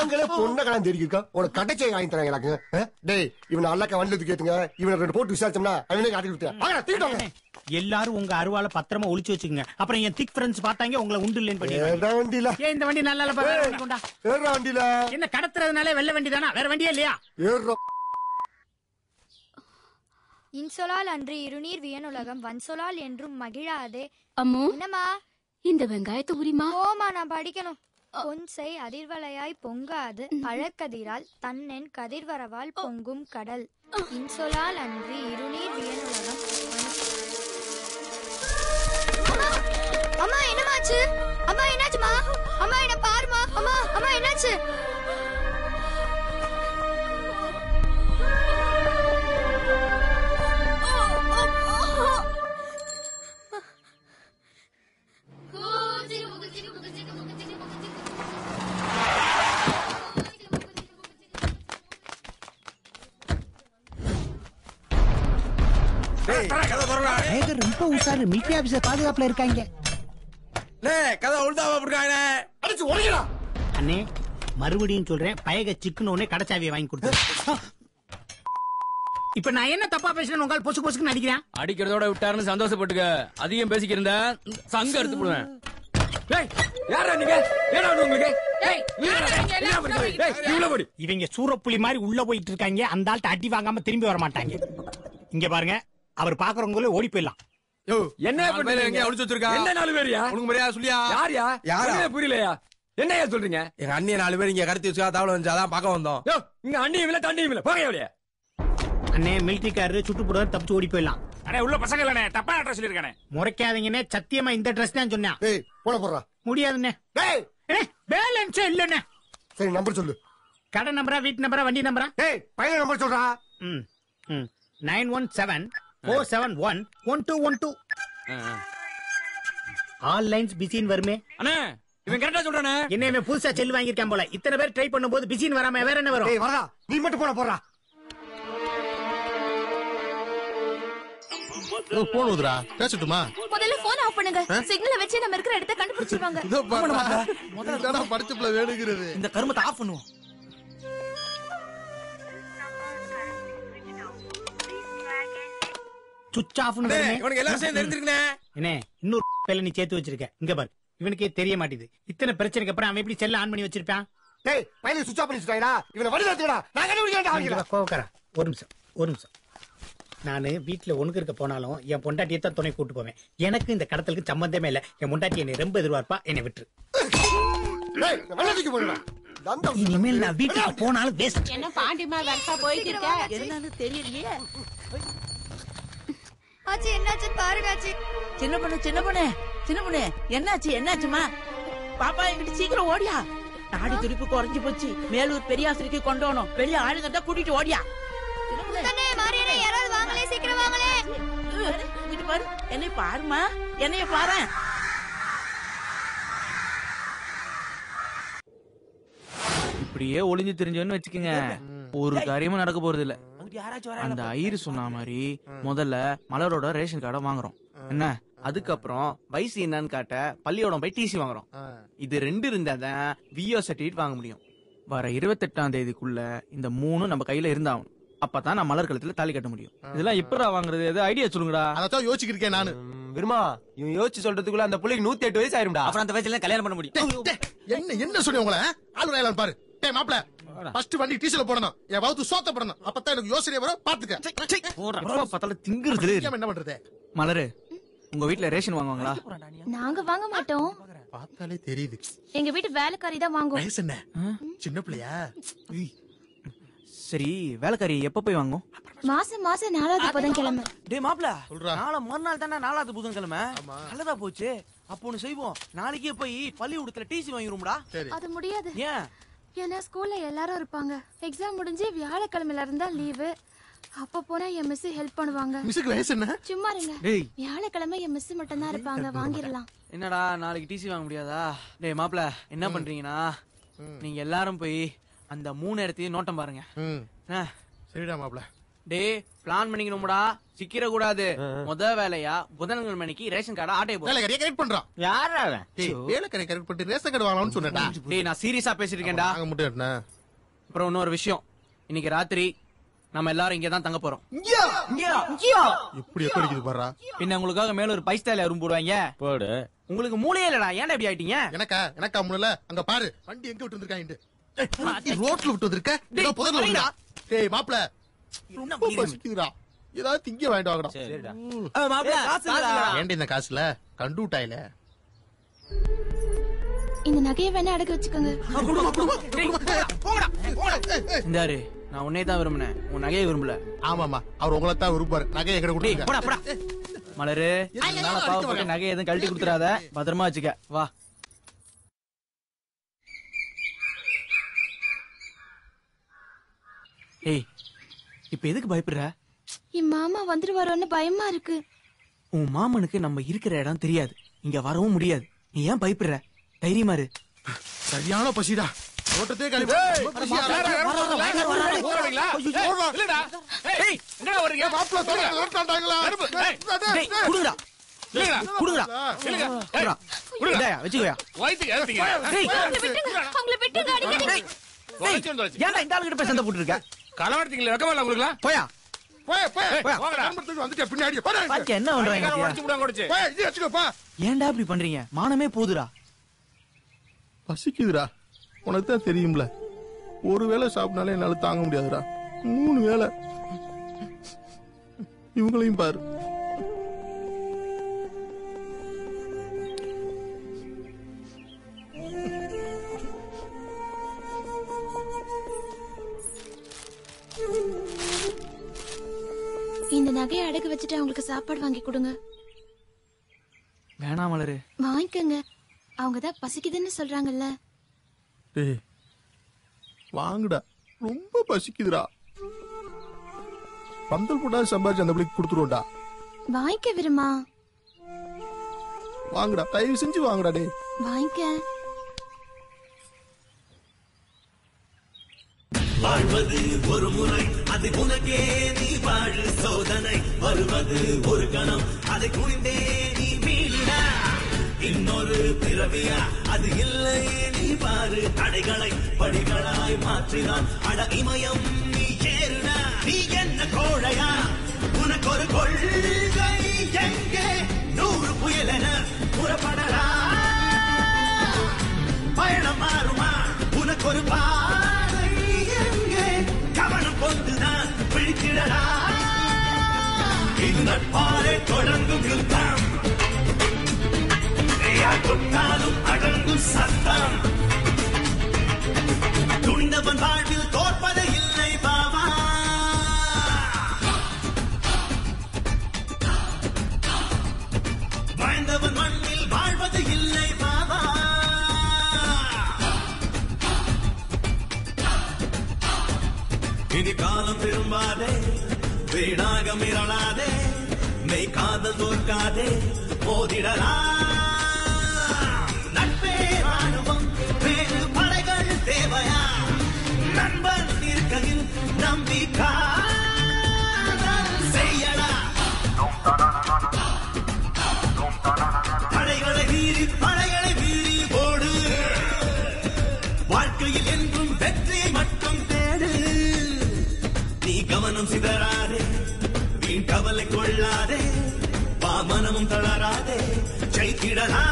நாங்களே பொண்ணை கலந்து இருக்கோம் உனக்கு கடைச்சை வாங்கி தராங்க எனக்கு. டேய் இவனை அல்லாக்க வண்டிக்கு கேட்டுங்க, இவனை 2 போட்டு விசாரிச்சோம்னா அவனே காட்டி கொடுத்தேன். எல்லாரும் உங்க அருவால பத்திரமா ஒளிச்சு வச்சுக்கோங்க. அப்புறம் என் திக் ஃப்ரெண்ட்ஸ் பார்த்தாங்க உங்களை உண்டு இல்லைன்னு பண்ணி. வண்டியில இந்த வண்டி நல்லா வண்டியில என்ன கடத்துறதுனால வெள்ள வண்டி தானா, வேற வண்டியே இல்லையா? இன்சொலால் அன்று இருநீர் வியனுலகம் வன்சொலால் என்றும் மகிழாதே. அம்மோ என்னம்மா? இந்த வெங்காயத்தை உரிமா. ஓமா நான் படிக்கணும். பொன்சை அதிர்வலையாய் பொங்காது பழக்கதிரால் தன்னென் கதிர்வரவால் பொங்கும் கடல். இன்சொலால் அன்று இருநீர் வியனுலகம். அம்மா என்னமாச்சு? அம்மா என்னாச்சுமா? அம்மா என்ன பாருமா. அம்மா அம்மா என்னாச்சு? ரொம்ப உஷாரு, மிலிட்டரி ஆபீசர் பாதுகாப்புல இருக்காங்க. அண்ணே மறுபடியும் சொல்றேன், பயக சிக்குன்னு உடனே கடைச்சாவியை வாங்கி கொடுத்து. இப்ப நான் என்ன தப்பா பேசுறேன்? உங்க பொசு பொசுக்கு அடிக்கிறேன். அடிக்கிறதோட விட்டாருன்னு சந்தோஷப்பட்டுக்க. அதிகம் பேசிக்கிறேன் சங்க எடுத்து போடுவேன். இவங்க சூரப்புலி மாதிரி உள்ள போயிட்டு இருக்காங்க. அந்த ஆள்கிட்ட அடி வாங்காம திரும்பி வர மாட்டாங்க. இங்க பாருங்க, அவர் பாக்குறவங்களே ஓடி போயிடலாம். என்ன புரியலையா? என்னையா சொல்றீங்க? எங்க அண்ணிய 4 பேர் இங்க கடத்தி வச்சா தவளை வந்து அதான் பார்க்க வந்தோம். இங்க அண்ணியும் இல்ல தண்ணியும் இல்ல, போங்க அப்படியே. அண்ணே மிலிட்டரிக்காரரு சுட்டு போடுவார், தப்பிச்சு ஓடி போயிடலாம். அண்ணே உள்ள பசங்க இல்லனே, தப்பா அட்ரஸ் சொல்லிருக்கானே. முறைக்காதீங்கன்னே, சத்தியமா இந்த ட்ரெஸ் தான் சொன்னேன். டேய் போட போறா. முடியாதுண்ணே. டேய் பேலன்ஸ் இல்லண்ணே. சரி நம்பர் சொல்லு. கடை நம்பரா, வீட்டு நம்பரா, வண்டி நம்பரா? டேய் பையன் நம்பர் சொல்றா. 917-471-1212. ஆல் லைன்ஸ் பிஸின்னு வருமே. அண்ணே இவன் கரெக்டா சொல்றானே. என்ன இவன் புதுசா செல் வாங்கியிருக்கான் போல. இத்தனை பேர் ட்ரை பண்ணும்போது பிஸின்னு வராம வேற என்ன வரும்? டேய் வரா, நீ மட்டும் போறா. போன் ஊதுறா, பேசட்டுமா? முதல்ல போன் ஆஃப் பண்ணுங்க. சிக்னலை வச்சு நம்ம இருக்கிற இடத்தை கண்டுபிடிச்சிருவாங்க. முதல்ல படிச்சுப்புல வேணுங்கிறது. இந்த கருமத்தை ஆஃப் பண்ணுவோம். சுவிட்ச் ஆஃப்னு வருமே. இவனுக்கு எல்லா விஷயம் தெரிஞ்சிருக்கனே. என்ன இன்னொரு பேல நீ சேர்த்து வச்சிருக்க. இங்க பாரு, இவனுக்கே தெரிய மாட்டேது. இத்தனை பிரச்சனைக்கு அப்புறம் அவன் எப்படி செல்ல ஆன் பண்ணி வச்சிருப்பான்? டேய் பையன் சுவிட்ச் ஆஃப் பண்ணி வச்சிட்டாடா. இவனை வழி நடத்துடா. நான் கண்டுபிடிக்கிறேன். கோவக்காரா, ஒரு நிமிஷம். நானு வீட்டுல ஒண்ணுக்கு இருக்க போனாலும் என் பொண்டாட்டியை தான் துணை கூட்டு போவேன். எனக்கு இந்த கடத்தலுக்கு சம்பந்தமே இல்ல. என் பொண்டாட்டி என்னை ரொம்ப எதிர்பார்ப்பா, என்னை விட்டுரு. இனிமேல் நான் வீட்டுக்கு போனாலும் வேஸ்ட். என்ன பாண்டிமா வரசா போயிட்டு இருக்க? என்னன்னு தெரியலையே. ஆச்சி என்னாச்சு பாருங்க ஆச்சி. சின்ன பொண்ணு என்னாச்சுமா? பாப்பா என்கிட்ட சீக்கிரம் ஓடியா. நாடி துடிப்பு குறைஞ்சு போச்சு. மேலூர் பெரியாசிரிக்கு கொண்டு வரணும். வெளியே ஆளுங்க கூட்டிட்டு ஓடியா. யாராவது வாங்களே, சீக்கிரம் வாங்களே. பாரு, என்னை பாருமா, என்னைய பாரு. இப்படியே ஒளிஞ்சு தெரிஞ்சவன்னு வச்சுக்கோங்க, ஒரு காரியமும் நடக்க போறது இல்ல. அந்த ஐயர் சொன்ன மாதிரி முதல்ல மலரோட ரேஷன் கார்டை வாங்குறோம். என்ன, அதுக்கப்புறம் வயசு என்னன்னு காட்ட பள்ளியோட போய் டிசி வாங்குறோம். இது 2 இருந்தாதான் விஓ சர்டிபிகேட் வாங்க முடியும். வர 28ஆம் தேதிக்குள்ள இந்த 3 நம்ம கையில இருந்தாகும். அப்பதான் நான் மலர் கழுத்துல தாலி கட்ட முடியும். இதெல்லாம் எப்படா வாங்குறது? ஏதாவது ஐடியா சொல்லுங்கடா. அதான் யோசிச்சிருக்கேன் நானு. விருமா இவன் யோசிச்சு சொல்றதுக்குள்ள அந்த புள்ளைக்கு 108 வயசு ஆயிரும்டா. அப்புறம் அந்த வயசுல கல்யாணம் பண்ண முடியும். என்ன சொல்லி உங்களை ஆளு பாரு. டேய் மாப்ள, ஃபர்ஸ்ட் வண்டி டீசல போடணும். என் வவுத்து சோத்த போடணும். அப்பதான் எனக்கு யோசனை வரும். பாத்துக்க. பத்தல திங்கிறது என்ன பண்றது? மலரு, உங்க வீட்டுல ரேஷன் வாங்குவாங்களா? நாங்க வாங்க மாட்டோம். பார்த்தாலே தெரியுது. எங்க வீட்டு வேலைக்காரி தான் வாங்குவோம். வயசு என்ன, சின்ன பிள்ளையா? சரி, வேலைக்காரி எப்ப போய் வாங்கும்? மாசம் 4வது புதன்கிழமை. டேய் மாப்ள, நாளை மறுநாள் தானே 4வது புதன்கிழமை. நல்லதா போச்சு. அப்போ ஒண்ணு செய்வோம், நாளைக்கே போய் பள்ளிக்கூடத்துல டிசி வாங்கிரும்டா. அது முடியாது. ஏன்? ஏன்னா ஸ்கூல்ல எல்லாரும் இருப்பாங்க. எக்ஸாம் முடிஞ்சு வியாழக்கிழமையில இருந்தா லீவு. அப்ப போனா என் மிஸ் ஹெல்ப் பண்ணுவாங்க. மிஸ்க்கு வயசு என்ன? சும்மா இருங்க. வியாழக்கிழமை என் மிஸ் மட்டும் தான் இருப்பாங்க. வாங்கிடலாம். என்னடா நாளைக்கு டிசி வாங்க முடியாதா? டேய் மாப்ள, என்ன பண்றீங்கன்னா நீங்க எல்லாரும் போய் அந்த 3 இடத்தையும் நோட்டம் பாருங்க. சரிடா மாப்ள. டேய் பிளான் பண்ணிக்கணும்டா, சிக்கிர கூடாது. முத வேலையா புதன்கிழமைக்கு ரேஷன் கார்டு ஆட்டை போ. வேலைக்காரியை கரெக்ட் பண்றான். யாரா வேலைக்காரியை கரெக்ட் பண்ணிட்டு ரேஷன் கார்டு வாங்கலாம்னு சொன்னேன்டா. டேய் நான் சீரியஸா பேசிட்டு இருக்கேன்டா. வாங்க முடியாதுண்ணா. அப்புறம் இன்னொரு விஷயம், இன்னைக்கு ராத்திரி நம்ம எல்லாரும் இங்க தான் தங்க போறோம். எப்படி எப்ப அடிக்குது பாரு. பின்ன உங்களுக்காக மேல ஒரு 5 ஸ்டார் ரூம் போடுவாங்க. போடு. உங்களுக்கு மூளையே இல்லடா, ஏன்டா இப்படி ஆயிட்டீங்க? எனக்கா முன்னல அங்க பாரு வண்டி எங்க விட்டு வந்திருக்காங்க. ரோட்ல விட்டு வந்திருக்க. ஏதோ புதர்ல விடுடா. டேய் மாப்ள ரொம்ப பசிக்குதுடா. ஏதாவது திங்க வாங்கிட்டு வாங்கடா. சரிடா. மாப்ள ஏண்டி இந்த காசுல கண்டு விட்டாயில. இந்த நகையை வேணா அடக்க வச்சுக்கோங்க. இந்தாரு, நான் உன்னை தான் விரும்பினேன், உன் நகையை விரும்பல. ஆமாமா, அவர் உங்களை தான் விரும்பாரு. நகையை எங்க கொடுங்க. மலரு, பாவப்பட்ட நகை எதுவும் கழட்டி கொடுத்துறாத, பத்திரமா வச்சுக்க. வா. ஏய், இப்ப எதுக்கு பயப்படுற? என் மாமா வந்துருவாரோன்னு பயமா இருக்கு. உன் மாமனுக்கு நம்ம இருக்கிற இடம் தெரியாது, இங்க வரவும் முடியாது. நீ ஏன் பயப்படுற? தைரியமா இரு. சரியான பசிடா. ரோட்டத்தே கழிவு. ஏன்டா இப்படி பண்றீங்க? மானமே போதுடா. பசிக்குதுடா, உனக்கு தான் தெரியும்ல. ஒரு வேளை சாப்பிட்டாலே என்னால தாங்க முடியாதுடா. 3 வேளை. இவங்களையும் பாரு. இந்த நகையை அடகு வச்சுட்டு அவங்களுக்கு சாப்பாடு வாங்கி கொடுங்க. வேணாம் மலரு. வாங்கிக்கங்க, அவங்கதான் பசிக்குதுன்னு சொல்றாங்கல்ல. டேய் வாங்குடா, ரொம்ப பசிக்குதுடா. பந்தல் போட்டா சம்பாதிச்சு அந்த பிள்ளைக்கு கொடுத்துருவோம்டா. வாங்கிக்க விருமா. வாங்குடா, தயவு செஞ்சு வாங்குடா. டேய் வாங்கிக்க. வாழ்வது ஒரு முறை, அது உனக்கே நீ வாழு சோதனை. வருவது ஒரு கணம், அதை குனிந்தே நீ மீளுடா. இன்னொரு பிறவியா அது இல்லை நீ பாரு. தடைகளை படிகளாய் மாற்றினான் அட இமயம் நீ சேருடா. நீ என்ன கோழையா, உனக்கு ஒரு கொள்கை எங்கே? 100 புயலென புறப்படலா. பயணம் மாறுமா, உனக்கு ஒரு பாதை எங்கே? கவனம் கொண்டுதான் பிடித்திடலா. இது நட்பாலே தொடங்கும் யுத்தம், தொட்டாலும் அடங்கும் சத்தம். துணிந்தவன் வாழ்வில் தோற்பது இல்லை பாவா. வாழ்ந்தவன் மண்ணில் வாழ்வது இல்லை பாவா. இனி காலம் திரும்பாதே, வீணாக மிரளாதே. மெய் காதல் தோற்காதே, போதிடலா. தேவையா நண்பன் இருக்கையில் நம்பிக்கை செய்யலா. தடைகளை மீறி படைகளை மீறி ஓடு. வாழ்க்கையில் என்றும் வெற்றியை மட்டும் தேடு. நீ கவனம் சிதறாதே, வீண் கவலை கொள்ளாதே. மனமும் தளராதே, ஜெயித்திடலா.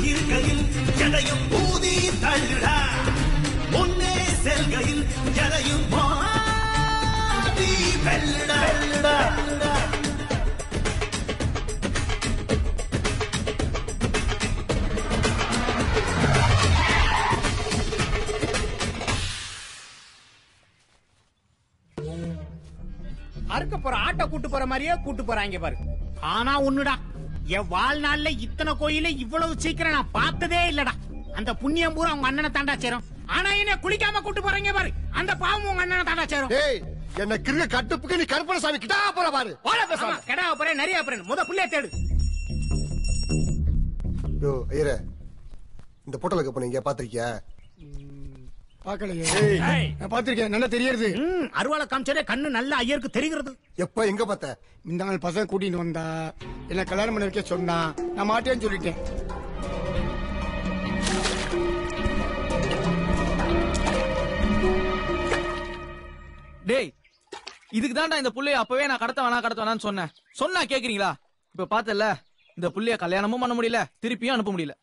இருக்கையில் எதையும் ஊதி தள்ளுடா. முன்னே செல்கையில் எதையும் மாடி வெல்லுடா. அறுக்க போற ஆட்டை கூட்டு போற மாதிரியே கூட்டு போறாங்க பாரு. ஆனா ஒண்ணுடா, என் வாழ்நாள்ல இத்தனை கோயில இவ்வளவு சீக்கிரம் நான் பார்த்ததே இல்லடா. அந்த புண்ணியம் பூரா உங்க அண்ணனை தாண்டா சேரும். ஆனா என்ன குளிக்காம கூட்டு போறீங்க பாரு, அந்த பாவம் உங்க அண்ணனை தாண்டா சேரும். என்ன கிருக கட்டுப்புக்கு நீ கருப்பணசாமி கிட்டா போற பாரு. கிடா போறேன், நிறைய போறேன். முத புள்ளைய தேடு. ஐயரே, இந்த போட்டோல கப்ப நீங்க பாத்திருக்கியா? பாக்கலையே. நான் பாத்திருக்கேன், நல்லா தெரியுது. அருவாளை காமிச்சதே கண்ணு நல்லா ஐயருக்கு தெரிகிறது. எப்ப எங்க பார்த்த? இந்த நாள் பசங்க கூட்டிட்டு வந்தா என்ன கல்யாணம் பண்ண வைக்க சொன்னா, நான் மாட்டேன்னு சொல்லிட்டேன். டேய், இதுக்கு தான்டா இந்த புள்ளைய அப்பவே நான் கடத்த வேணான்னு சொன்னா கேக்குறீங்களா? இப்ப பாத்தல, இந்த புள்ளைய கல்யாணமும் பண்ண முடியல, திருப்பியும் அனுப்ப முடியல.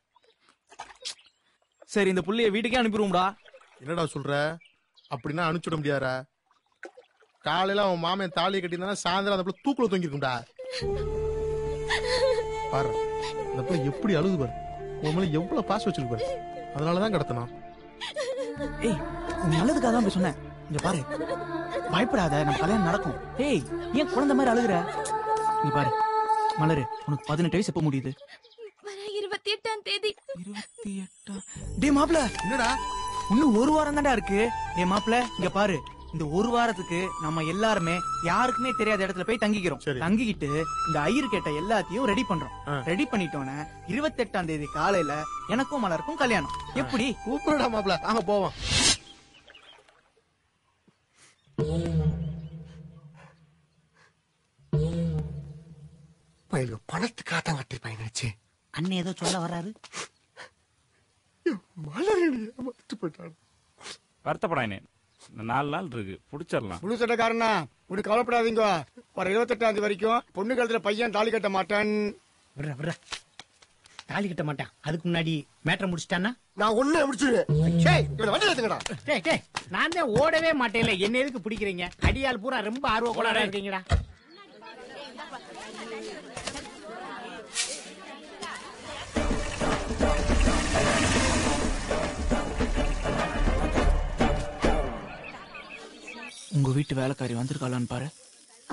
சரி, இந்த புள்ளைய வீட்டுக்கே அனுப்பிடுவோம்டா. என்னடா சொல்ற? அப்படின்னா அனுப்பிச்சுட முடியாதா? காலையில அவன் மாமன் தாலியை கட்டியிருந்தா சாயந்தரம் அந்த பிள்ளை தூக்குல தொங்கிருக்கும்டா. பாரு அந்த பிள்ளை எப்படி அழுது பாரு, உன் மேல எவ்வளவு பாசம் வச்சிருக்கு பாரு. அதனாலதான் கடத்தணும். ஏய், நல்லதுக்காக தான் சொன்னேன். இங்க பாரு, பயப்படாத, நம்ம கல்யாணம் நடக்கும். ஏய், ஏன் குழந்தை மாதிரி அழுகுற? இங்க பாரு மலரு, உனக்கு 18 வயசு எப்ப முடியுது? 28ஆம் தேதி. 28? டேய் மாப்ள, என்னடா இன்னும் ஒரு வாரம் தான்டா இருக்கு. டேய் மாப்ள, இங்க பாரு, இந்த ஒரு வாரத்துக்கு நம்ம எல்லாருமே யாருக்குமே தெரியாத இடத்துல போய் தங்கிக்கிறோம். தங்கிக்கிட்டு இந்த ஐயர் கேட்ட எல்லாத்தையும் ரெடி பண்றோம். ரெடி பண்ணிட்டோன்னு 28ஆம் தேதி காலையில எனக்கும் மலருக்கும் கல்யாணம். எப்படி? கூப்பிடுடா மாப்ள, வாங்க போவோம். பணத்துக்காக தான் கட்டிருப்பாங்க நினைச்சு. அண்ணன் ஏதோ சொல்ல வர்றாரு. வருத்தப்படானே, 4 நாள் இருக்கு, புடிச்சிடலாம். முழு சட்டக்காரனா, உனக்கு கவலைப்படாதீங்க. வர 28ஆம் தேதி வரைக்கும் பொண்ணு காலத்துல பையன் தாலி கட்ட மாட்டான். தாலி கட்ட மாட்டான். அதுக்கு முன்னாடி மேட்டர் முடிச்சிட்டானா? நான் ஒண்ணு முடிச்சிடுவேன். நான் தான் ஓடவே மாட்டேன்ல, என்ன எதுக்கு பிடிக்கிறீங்க? அடியால் பூரா ரொம்ப ஆர்வ கோளாறா இருக்கீங்கடா. உங்க வீட்டு வேலைக்காரி வந்திருக்காளான்னு பாரு.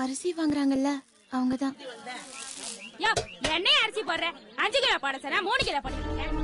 அரிசி வாங்குறாங்கல்ல, அவங்கதான். என்ன அரிசி போடுற? 5 கிலோ போட சொன்னா 3 கிலோ போட்டுருக்கேன்.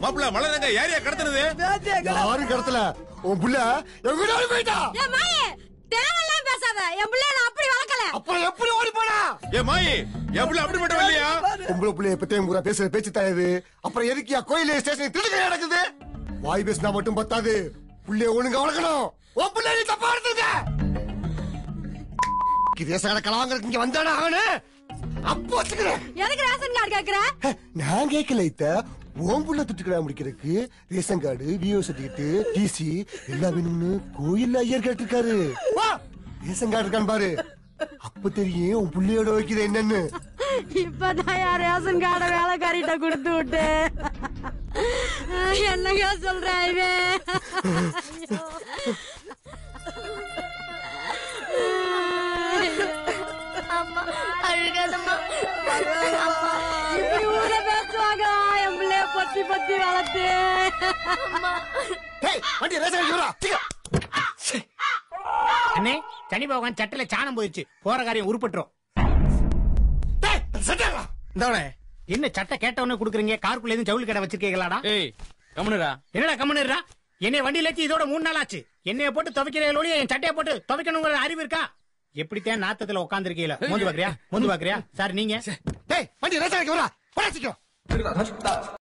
மாப்பிள்ள மலரங்க ஏரியா கடத்துனது யாரும் கடத்தல. உன் புள்ள எங்க ஓடி போயிட்டா? ஏ மாயே, தேவலாம் பேசாத. என் புள்ள நான் அப்படி வளர்க்கல. அப்புறம் எப்படி ஓடி போனா? ஏ மாயி, என் புள்ள அப்படி மட்டும் இல்லையா? உங்களை புள்ளைய பத்தி பூரா பேசுற பேச்சு தாயது. அப்புறம் எதுக்கியா கோயில ஸ்டேஷன் திருடுக நடக்குது? வாய் பேசினா மட்டும் பத்தாது, புள்ளைய ஒழுங்கா வளர்க்கணும். உன் புள்ள நீ தப்பா எடுத்துக்க. ரேஷன் கடை கலவாங்க இங்க வந்தானே ஆகனே. அப்போ வச்சுக்கிறேன். எதுக்கு ரேஷன் கார்டு கேக்குற? நான் கேட்கல இத்த. உன் புள்ள துட்டுக்கடா முடிக்கிறதுக்கு ration card, VO certificate, TC எல்லாம் வேணும்னு கோயில்ல ஐயர் கேட்டிருக்காரு. ரேஷன் கார்டு இருக்கான்னு பாரு, அப்ப தெரியும் உன் புள்ளையோட வைக்கிறது என்னன்னு. இப்பதான் யார் ரேஷன் கார்டை வேலைக்காரிட்ட கொடுத்து விட்டு என்னங்க சொல்ற இவன்? அம்மா அழுகாதம்மா. இப்படி ஊர்ல பேசுவாங்க. என் பிள்ளைய பத்தி பத்தி வளர்த்து. அண்ணே, சனி பகவான் சட்டில சாணம் போயிடுச்சு. போற காரியம் உருப்பட்டுரும். என்ன சட்டை கேட்டவனே குடுக்குறீங்க? காருக்குள்ள எதுவும் ஜவுளி கடை வச்சிருக்கீங்களாடா? ஏய் கம்முனுடா. என்னடா கம்முனுடா? என்னைய வண்டியில ஏத்தி இதோட 3 நாள் ஆச்சு. என்னைய போட்டு துவைக்கிறீங்களோட என் சட்டையை போட்டு துவைக்கணுங்கிற அறிவு இருக்கா? எப்படித்தான் நாத்தத்துல உட்காந்துருக்கீங்களா? மோந்து பாக்குறியா? சார் நீங்க வண்டி ரேஷன்